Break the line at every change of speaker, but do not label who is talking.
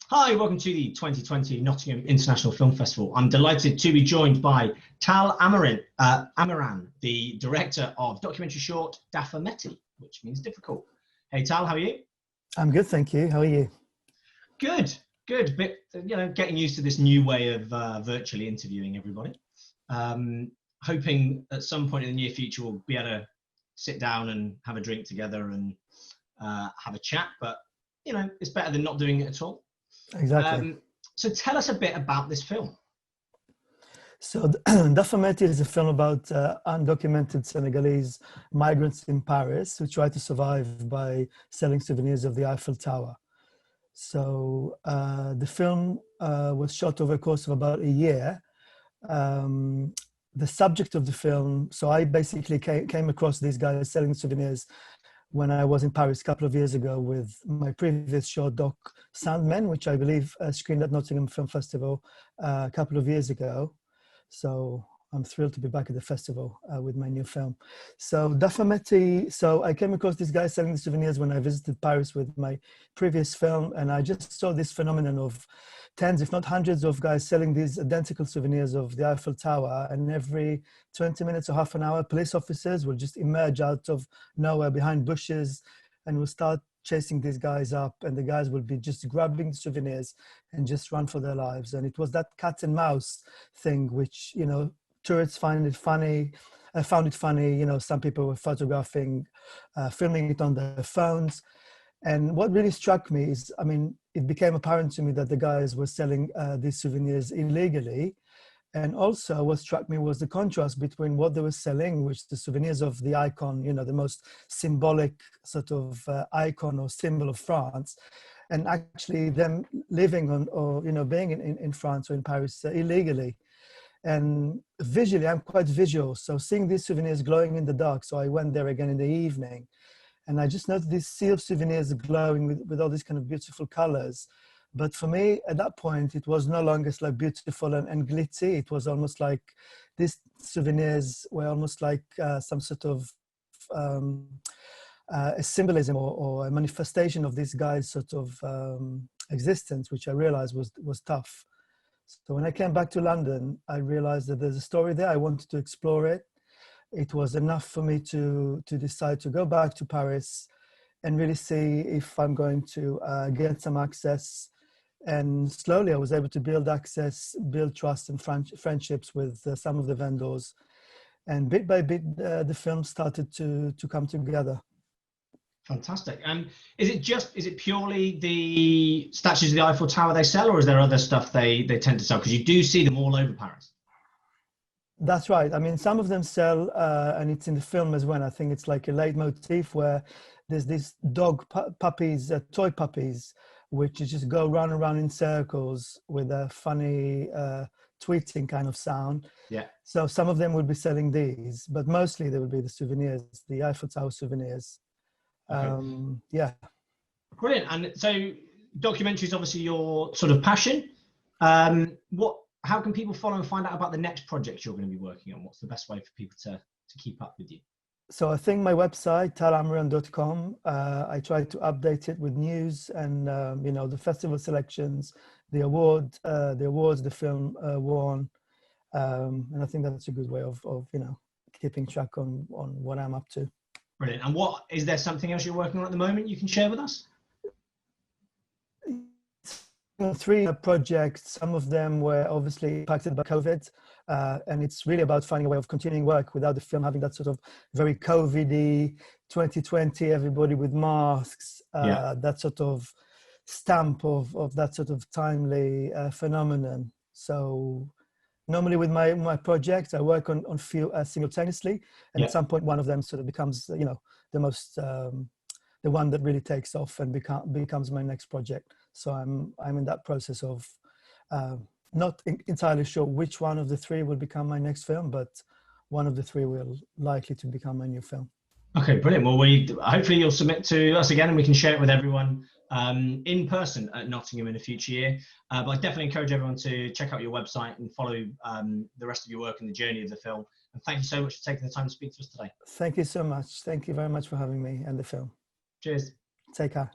Hi, welcome to the 2020 Nottingham International Film Festival. I'm delighted to be joined by Tal Amiran, the director of documentary short Dafa Metti, which means difficult. Hey Tal, how are you?
I'm good, thank you. How are you?
Good, good. But getting used to this new way of virtually interviewing everybody. Hoping at some point in the near future we'll be able to sit down and have a drink together and have a chat. But it's better than not doing it at all.
Exactly.
So tell us a bit about this film.
So Dafa Metti is a film about undocumented Senegalese migrants in Paris who try to survive by selling souvenirs of the Eiffel Tower. So the film was shot over a course of about a year. The subject of the film, so I basically came across these guys selling souvenirs when I was in Paris a couple of years ago with my previous short doc, Sandmen, which I believe screened at Nottingham Film Festival a couple of years ago. So I'm thrilled to be back at the festival with my new film. So Dafa Metti, so I came across this guy selling the souvenirs when I visited Paris with my previous film, and I just saw this phenomenon of tens, if not hundreds of guys selling these identical souvenirs of the Eiffel Tower, and every 20 minutes or half an hour, police officers will just emerge out of nowhere behind bushes and will start chasing these guys up, and the guys will be just grabbing souvenirs and just run for their lives. And it was that cat and mouse thing, which, tourists found it funny. Some people were photographing, filming it on their phones. And what really struck me is, it became apparent to me that the guys were selling these souvenirs illegally. And also what struck me was the contrast between what they were selling, which the souvenirs of the icon, the most symbolic sort of icon or symbol of France, and actually them living on, or, being in France or in Paris illegally. And visually, I'm quite visual. So seeing these souvenirs glowing in the dark, so I went there again in the evening, and I just noticed these sea of souvenirs glowing with all these kind of beautiful colors. But for me, at that point, it was no longer like beautiful and glitzy. It was almost like these souvenirs were almost like some sort of a symbolism or a manifestation of this guy's sort of existence, which I realized was tough. So when I came back to London, I realized that there's a story there. I wanted to explore it. It was enough for me to decide to go back to Paris and really see if I'm going to get some access. And slowly I was able to build access, build trust and friendships with some of the vendors. And bit by bit, the film started to come together.
Fantastic. And is it purely the statues of the Eiffel Tower they sell, or is there other stuff they tend to sell? Because you do see them all over Paris.
That's right. Some of them sell, and it's in the film as well. I think it's like a leitmotif where there's these dog puppies, toy puppies, which just go round and round in circles with a funny tweeting kind of sound.
Yeah.
So some of them will be selling these, but mostly they will be the souvenirs, the Eiffel Tower souvenirs.
Okay.
Yeah.
Brilliant. And so documentary is obviously your sort of passion. How can people follow and find out about the next project you're going to be working on? What's the best way for people to keep up with you?
So I think my website, talamiran.com, I try to update it with news and, the festival selections, the awards the film won. And I think that's a good way of keeping track on what I'm up to.
Brilliant. And is there something else you're working on at the moment you can share with us?
3 projects. Some of them were obviously impacted by COVID, and it's really about finding a way of continuing work without the film having that sort of very COVID-y 2020, everybody with masks, that sort of stamp of that sort of timely phenomenon. So normally with my projects, I work on few simultaneously, and at some point one of them sort of becomes, the most, the one that really takes off and becomes my next project. So I'm in that process of not entirely sure which one of the 3 will become my next film, but one of the 3 will likely to become my new film.
Okay, brilliant. Well, hopefully you'll submit to us again and we can share it with everyone in person at Nottingham in a future year. But I definitely encourage everyone to check out your website and follow the rest of your work and the journey of the film. And thank you so much for taking the time to speak to us today.
Thank you so much. Thank you very much for having me and the film.
Cheers.
Take care.